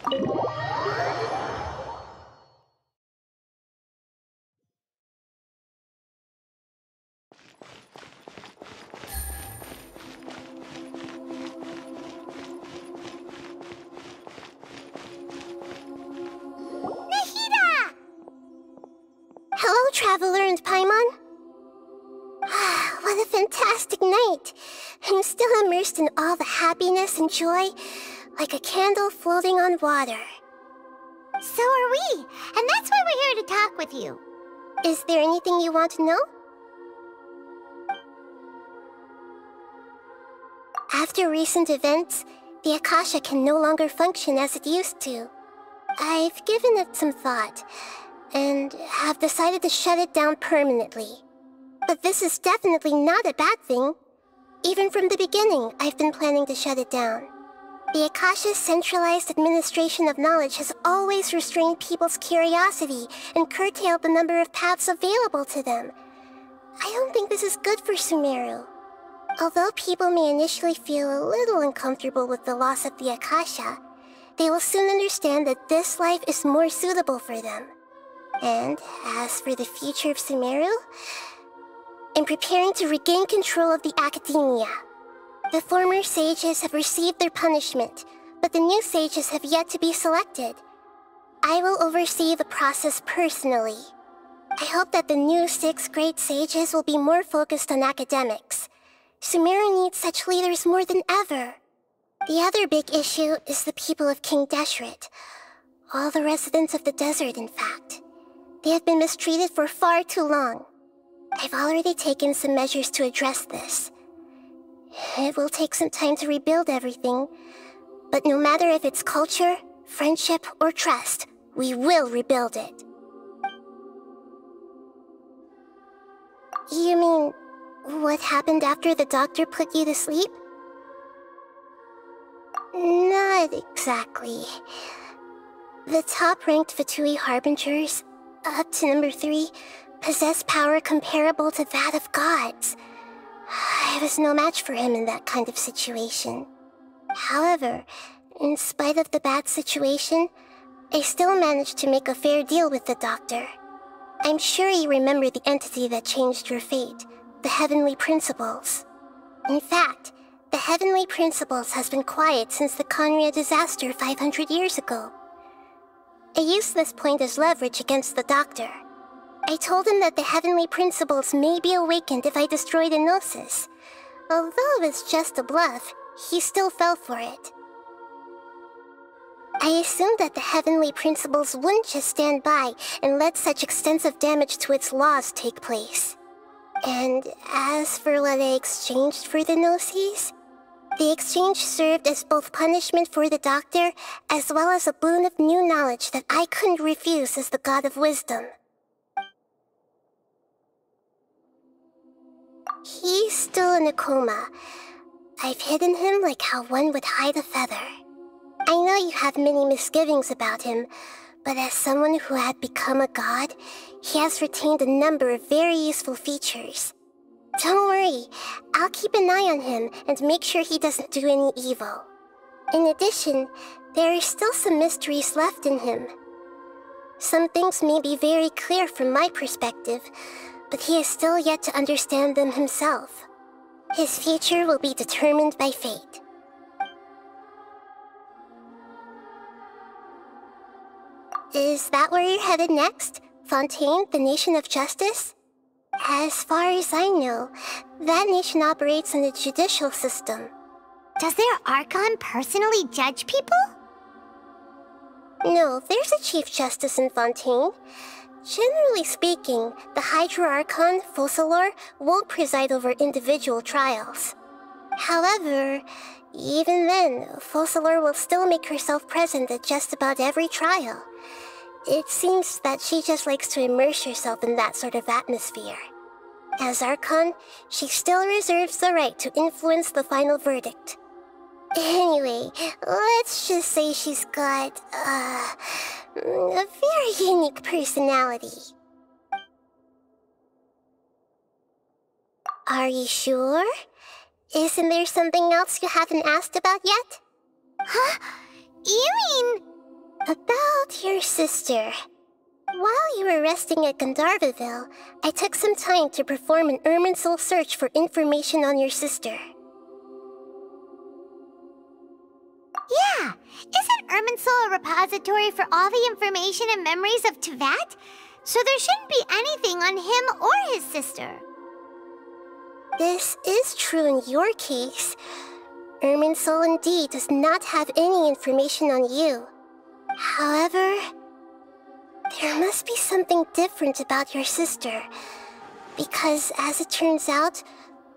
Hello, Traveler and Paimon. What a fantastic night. I'm still immersed in all the happiness and joy, like a candle floating on water. So are we, and that's why we're here to talk with you. Is there anything you want to know? After recent events, the Akasha can no longer function as it used to. I've given it some thought, and have decided to shut it down permanently. But this is definitely not a bad thing. Even from the beginning, I've been planning to shut it down. The Akasha's centralized administration of knowledge has always restrained people's curiosity and curtailed the number of paths available to them. I don't think this is good for Sumeru. Although people may initially feel a little uncomfortable with the loss of the Akasha, they will soon understand that this life is more suitable for them. And as for the future of Sumeru, I'm preparing to regain control of the academia. The former sages have received their punishment, but the new sages have yet to be selected. I will oversee the process personally. I hope that the new 6th grade sages will be more focused on academics. Sumeru needs such leaders more than ever. The other big issue is the people of King Deshret. All the residents of the desert, in fact. They have been mistreated for far too long. I've already taken some measures to address this. It will take some time to rebuild everything, but no matter if it's culture, friendship, or trust, we will rebuild it. You mean, what happened after the doctor put you to sleep? Not exactly. The top-ranked Fatui Harbingers, up to number 3, possess power comparable to that of gods. I was no match for him in that kind of situation. However, in spite of the bad situation, I still managed to make a fair deal with the doctor. I'm sure you remember the entity that changed your fate, the Heavenly Principles. In fact, the Heavenly Principles has been quiet since the Conria disaster 500 years ago. I used this point as leverage against the doctor. I told him that the Heavenly Principles may be awakened if I destroy the Gnosis. Although it's just a bluff, he still fell for it. I assumed that the Heavenly Principles wouldn't just stand by and let such extensive damage to its laws take place. And as for what I exchanged for the Gnosis, the exchange served as both punishment for the doctor, as well as a boon of new knowledge that I couldn't refuse as the God of Wisdom. He's still in a coma. I've hidden him like how one would hide a feather. I know you have many misgivings about him, but as someone who had become a god, he has retained a number of very useful features. Don't worry, I'll keep an eye on him and make sure he doesn't do any evil. In addition, there are still some mysteries left in him. Some things may be very clear from my perspective, but he is still yet to understand them himself. His future will be determined by fate. Is that where you're headed next? Fontaine, the Nation of Justice? As far as I know, that nation operates on the judicial system. Does their Archon personally judge people? No, there's a Chief Justice in Fontaine. Generally speaking, the Hydra Archon, Focalor, won't preside over individual trials. However, even then, Focalor will still make herself present at just about every trial. It seems that she just likes to immerse herself in that sort of atmosphere. As Archon, she still reserves the right to influence the final verdict. Anyway, let's just say she's got, a very unique personality. Are you sure? Isn't there something else you haven't asked about yet? Huh? You mean... About your sister. While you were resting at Gandharvaville, I took some time to perform an Irminsul search for information on your sister. Yeah, isn't Irminsul a repository for all the information and memories of Teyvat? So there shouldn't be anything on him or his sister. This is true in your case. Irminsul indeed does not have any information on you. However, there must be something different about your sister. Because, as it turns out,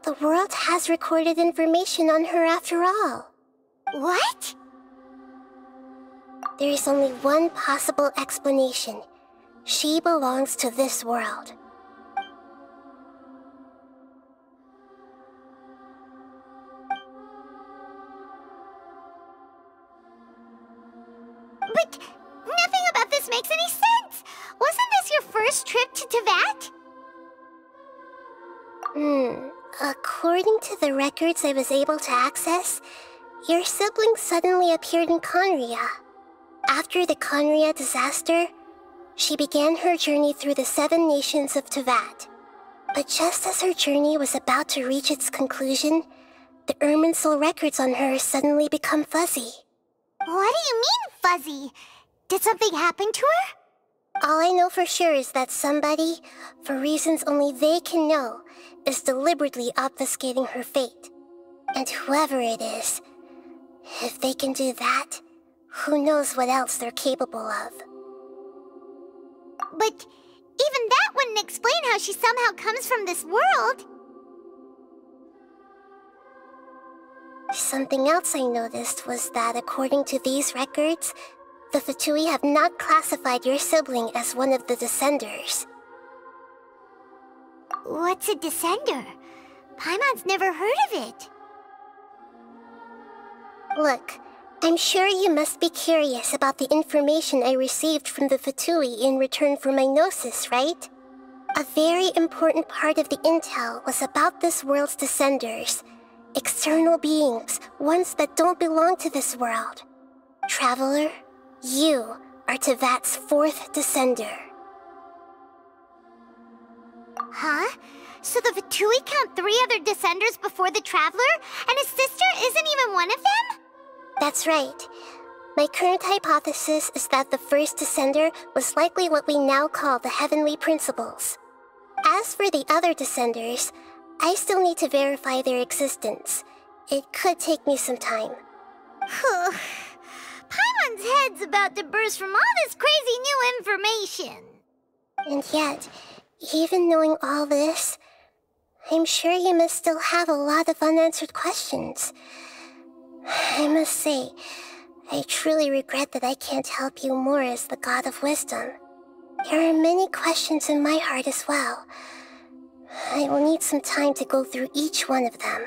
the world has recorded information on her after all. What? There is only one possible explanation. She belongs to this world. But nothing about this makes any sense! Wasn't this your first trip to Teyvat? According to the records I was able to access, your sibling suddenly appeared in Conria. After the Conria disaster, she began her journey through the 7 nations of Teyvat. But just as her journey was about to reach its conclusion, the Irminsul records on her suddenly become fuzzy. What do you mean, fuzzy? Did something happen to her? All I know for sure is that somebody, for reasons only they can know, is deliberately obfuscating her fate. And whoever it is, if they can do that, who knows what else they're capable of. But even that wouldn't explain how she somehow comes from this world. Something else I noticed was that according to these records, the Fatui have not classified your sibling as one of the Descenders. What's a Descender? Paimon's never heard of it. Look, I'm sure you must be curious about the information I received from the Fatui in return for my gnosis, right? A very important part of the intel was about this world's Descenders. External beings, ones that don't belong to this world. Traveler, you are Teyvat's 4th Descender. Huh? So the Fatui count 3 other Descenders before the Traveler, and his sister isn't even one of them? That's right. My current hypothesis is that the first Descender was likely what we now call the Heavenly Principles. As for the other Descenders, I still need to verify their existence. It could take me some time. Paimon's head's about to burst from all this crazy new information. And yet, even knowing all this, I'm sure you must still have a lot of unanswered questions. I must say, I truly regret that I can't help you more as the God of Wisdom. There are many questions in my heart as well. I will need some time to go through each one of them.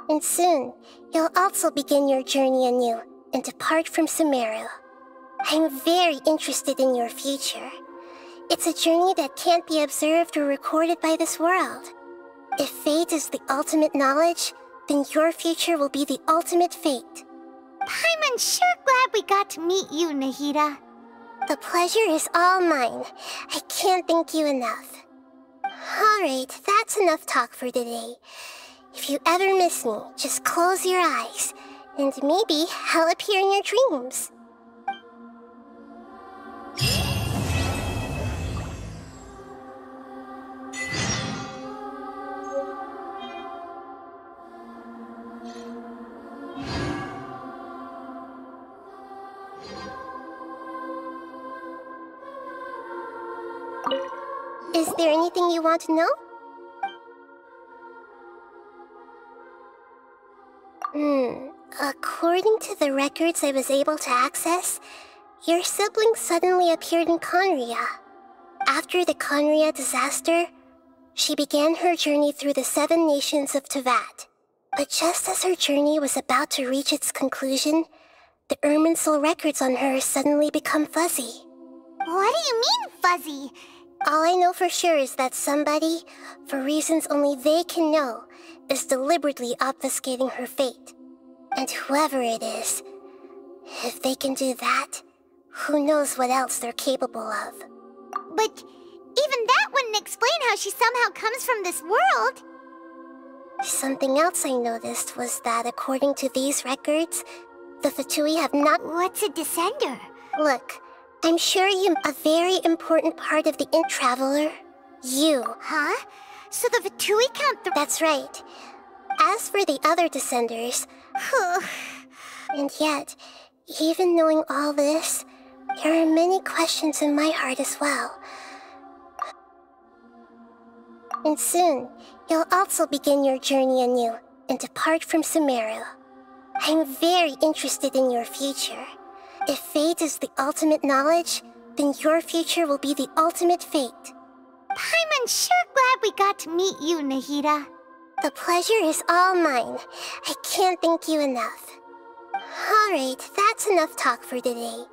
And soon, you'll also begin your journey anew and depart from Sumeru. I'm very interested in your future. It's a journey that can't be observed or recorded by this world. If fate is the ultimate knowledge, then your future will be the ultimate fate. Paimon's sure glad we got to meet you, Nahida. The pleasure is all mine. I can't thank you enough. Alright, that's enough talk for today. If you ever miss me, just close your eyes, and maybe I'll appear in your dreams. Is there anything you want to know? According to the records I was able to access, your sibling suddenly appeared in Conria. After the Conria disaster, she began her journey through the 7 nations of Teyvat. But just as her journey was about to reach its conclusion, the Irminsul records on her suddenly become fuzzy. What do you mean, fuzzy? All I know for sure is that somebody, for reasons only they can know, is deliberately obfuscating her fate. And whoever it is, If they can do that, who knows what else they're capable of. But even that wouldn't explain how she somehow comes from this world. Something else I noticed was that according to these records, the Fatui have not... What's a descender? Look, I'm sure you're a very important part of the Int-Traveler. You. Huh? So the Fatui count the... That's right. As for the other Descenders... And yet, even knowing all this, there are many questions in my heart as well. And soon, you'll also begin your journey anew and depart from Sumeru. I'm very interested in your future. If fate is the ultimate knowledge, then your future will be the ultimate fate. I'm sure glad we got to meet you, Nahida. The pleasure is all mine. I can't thank you enough. Alright, that's enough talk for today.